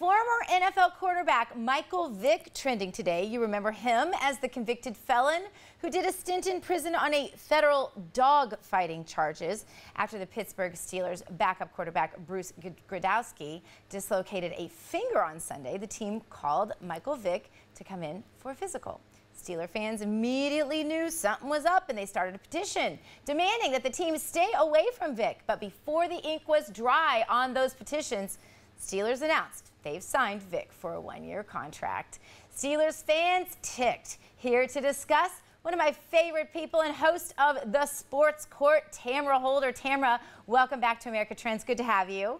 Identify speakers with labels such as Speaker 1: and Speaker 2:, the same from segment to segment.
Speaker 1: former NFL quarterback Michael Vick trending today. You remember him as the convicted felon who did a stint in prison on a federal dog fighting charges after the Pittsburgh Steelers backup quarterback Bruce Gradowski dislocated a finger on Sunday. The team called Michael Vick to come in for a physical. Steeler fans immediately knew something was up and they started a petition demanding that the team stay away from Vick. But before the ink was dry on those petitions, Steelers announced they've signed Vick for a one-year contract. Steelers fans ticked. Here to discuss, one of my favorite people and host of The Sports Court, Tamara Holder. Tamara, welcome back to America Trends. Good to have you.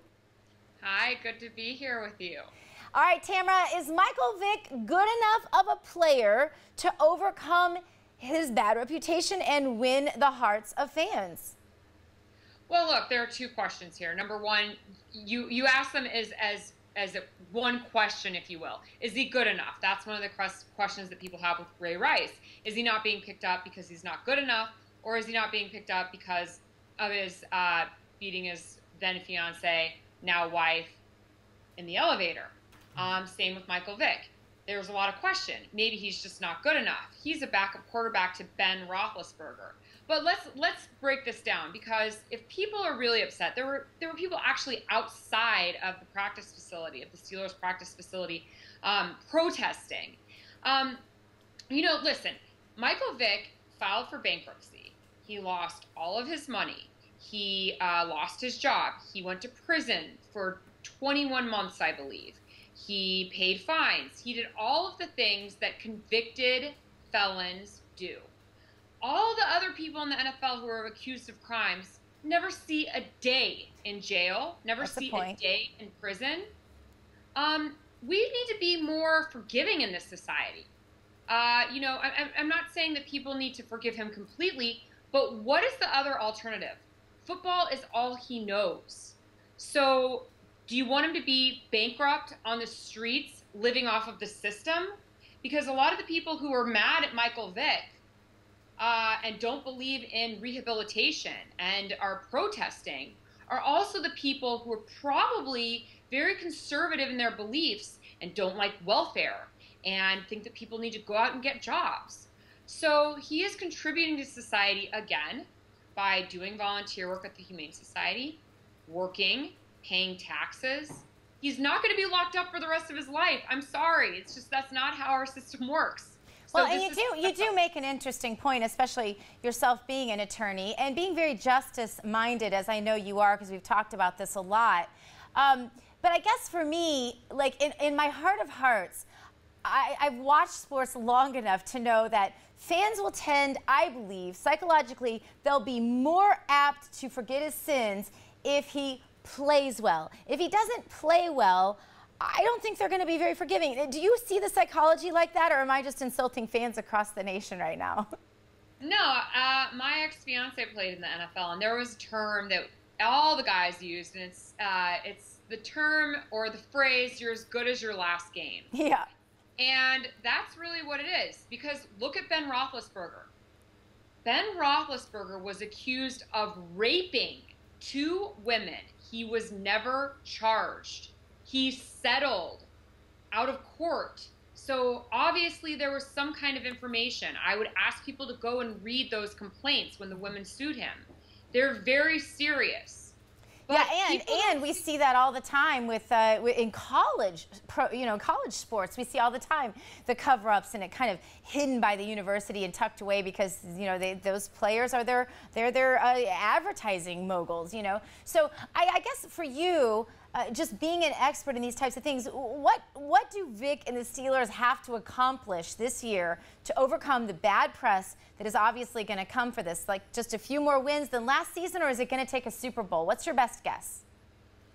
Speaker 2: Hi, good to be here with you.
Speaker 1: All right, Tamara, is Michael Vick good enough of a player to overcome his bad reputation and win the hearts of fans?
Speaker 2: Well, look, there are two questions here. Number one, you ask them as one question, if you will. Is he good enough? That's one of the questions that people have with Ray Rice. Is he not being picked up because he's not good enough, or is he not being picked up because of his beating his then fiance, now wife, in the elevator? Same with Michael Vick. There's a lot of question. Maybe he's just not good enough. He's a backup quarterback to Ben Roethlisberger. But let's break this down, because if people are really upset, there were people actually outside of the practice facility, of the Steelers practice facility, protesting. Listen, Michael Vick filed for bankruptcy. He lost all of his money. He lost his job. He went to prison for 21 months, I believe. He paid fines. He did all of the things that convicted felons do. All the other people in the NFL who are accused of crimes never see a day in jail, never see a day in prison. We need to be more forgiving in this society. I'm not saying that people need to forgive him completely, but what is the other alternative? Football is all he knows. So do you want him to be bankrupt on the streets, living off of the system? Because a lot of the people who are mad at Michael Vick and don't believe in rehabilitation and are protesting are also the people who are probably very conservative in their beliefs and don't like welfare and think that people need to go out and get jobs. So he is contributing to society again by doing volunteer work at the Humane Society, working, paying taxes. He's not going to be locked up for the rest of his life. I'm sorry. It's just that's not how our system works.
Speaker 1: Well, and you do make an interesting point, especially yourself being an attorney and being very justice-minded, as I know you are, because we've talked about this a lot. But I guess for me, like in my heart of hearts, I've watched sports long enough to know that fans will tend, I believe, psychologically, they'll be more apt to forget his sins if he plays well. If he doesn't play well, I don't think they're going to be very forgiving. Do you see the psychology like that, or am I just insulting fans across the nation right now?
Speaker 2: No, my ex-fiance played in the NFL, and there was a term that all the guys used, and it's the term or the phrase, "You're as good as your last game."
Speaker 1: Yeah.
Speaker 2: And that's really what it is, because look at Ben Roethlisberger. Ben Roethlisberger was accused of raping 2 women. He was never charged. He settled out of court. So obviously there was some kind of information. I would ask people to go and read those complaints when the women sued him. They're very serious. But
Speaker 1: yeah, and we see that all the time with in college, college sports. We see all the time the cover-ups, and it kind of hidden by the university and tucked away because those players are their advertising moguls. So I guess for you, just being an expert in these types of things, what do Vick and the Steelers have to accomplish this year to overcome the bad press that is obviously going to come for this? Like just a few more wins than last season, or is it going to take a Super Bowl? What's your best guess?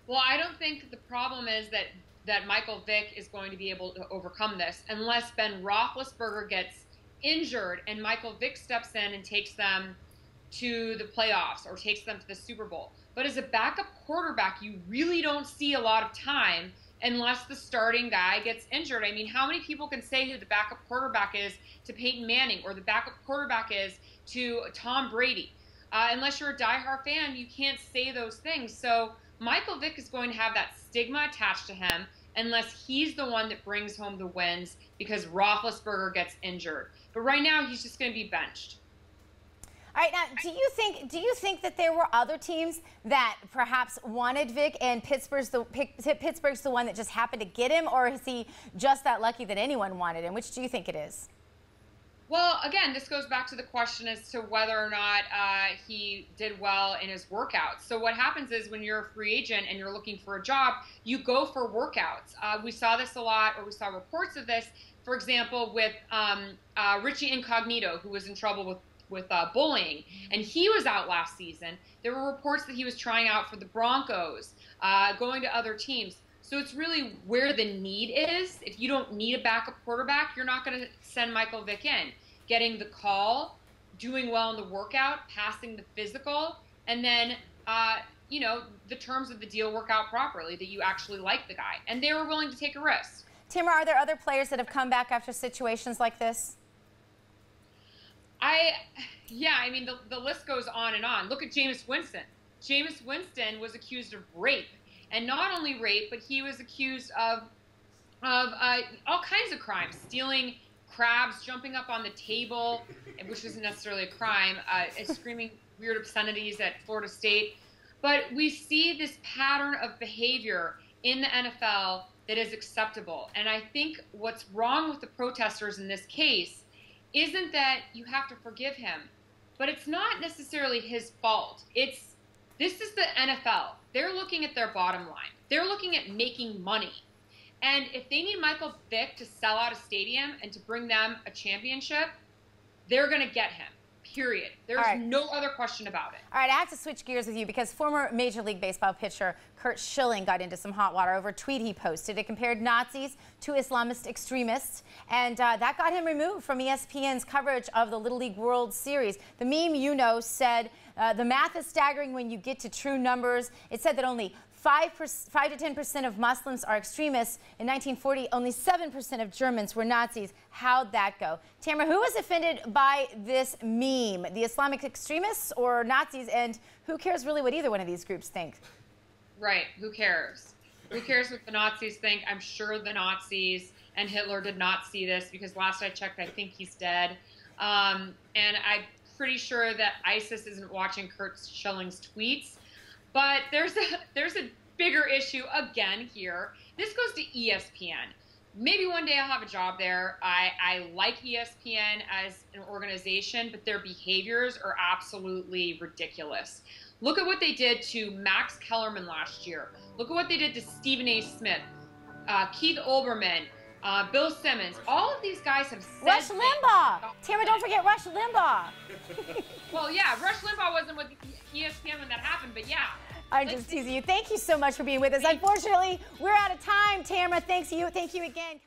Speaker 2: Well, I don't think the problem is that Michael Vick is going to be able to overcome this unless Ben Roethlisberger gets injured and Michael Vick steps in and takes them to the playoffs or takes them to the Super Bowl. But as a backup quarterback, you really don't see a lot of time unless the starting guy gets injured. I mean, how many people can say who the backup quarterback is to Peyton Manning or the backup quarterback is to Tom Brady? Unless you're a diehard fan, you can't say those things. So Michael Vick is going to have that stigma attached to him, unless he's the one that brings home the wins because Roethlisberger gets injured. But right now, he's just going to be benched.
Speaker 1: All right, now, do you think that there were other teams that perhaps wanted Vick and Pittsburgh's the one that just happened to get him, or is he just that lucky that anyone wanted him? Which do you think it is?
Speaker 2: Well, again, this goes back to the question as to whether or not he did well in his workouts. So what happens is when you're a free agent and you're looking for a job, you go for workouts. We saw this a lot, or we saw reports of this, for example, with Richie Incognito, who was in trouble with bullying, and he was out last season. There were reports that he was trying out for the Broncos, going to other teams. So it's really where the need is. If you don't need a backup quarterback, you're not going to send Michael Vick in. Getting the call, doing well in the workout, passing the physical, and then, the terms of the deal work out properly, that you actually like the guy. And they were willing to take a risk.
Speaker 1: Tamara, are there other players that have come back after situations like this?
Speaker 2: The list goes on and on. Look at Jameis Winston. Jameis Winston was accused of rape. And not only rape, but he was accused of all kinds of crimes, stealing crabs, jumping up on the table, which isn't necessarily a crime, screaming weird obscenities at Florida State. But we see this pattern of behavior in the NFL that is acceptable. And I think what's wrong with the protesters in this case isn't that you have to forgive him, but it's not necessarily his fault. This is the NFL. They're looking at their bottom line. They're looking at making money. And if they need Michael Vick to sell out a stadium and to bring them a championship, they're going to get him, period. There's no other question about it.
Speaker 1: All right, I have to switch gears with you because former Major League Baseball pitcher Curt Schilling got into some hot water over a tweet he posted. It compared Nazis to Islamist extremists, and that got him removed from ESPN's coverage of the Little League World Series. The meme, said, the math is staggering when you get to true numbers. It said that only 5 to 10% of Muslims are extremists. In 1940, only 7% of Germans were Nazis. How'd that go? Tamara, who was offended by this meme? The Islamic extremists or Nazis? And who cares really what either one of these groups think?
Speaker 2: Right. Who cares? Who cares what the Nazis think? I'm sure the Nazis and Hitler did not see this because last I checked, I think he's dead. And I'm pretty sure that ISIS isn't watching Curt Schilling's tweets. But there's a bigger issue again here. This goes to ESPN. Maybe one day I'll have a job there. I like ESPN as an organization, but their behaviors are absolutely ridiculous. Look at what they did to Max Kellerman last year. Look at what they did to Stephen A. Smith, Keith Olbermann, Bill Simmons. All of these guys have said
Speaker 1: Rush Limbaugh. Tamara, don't forget Rush Limbaugh.
Speaker 2: Well, yeah, Rush Limbaugh wasn't with ESPN when that happened, but yeah.
Speaker 1: I'm just teasing you. Thank you so much for being with us. Unfortunately, we're out of time, Tamara. Thank you again.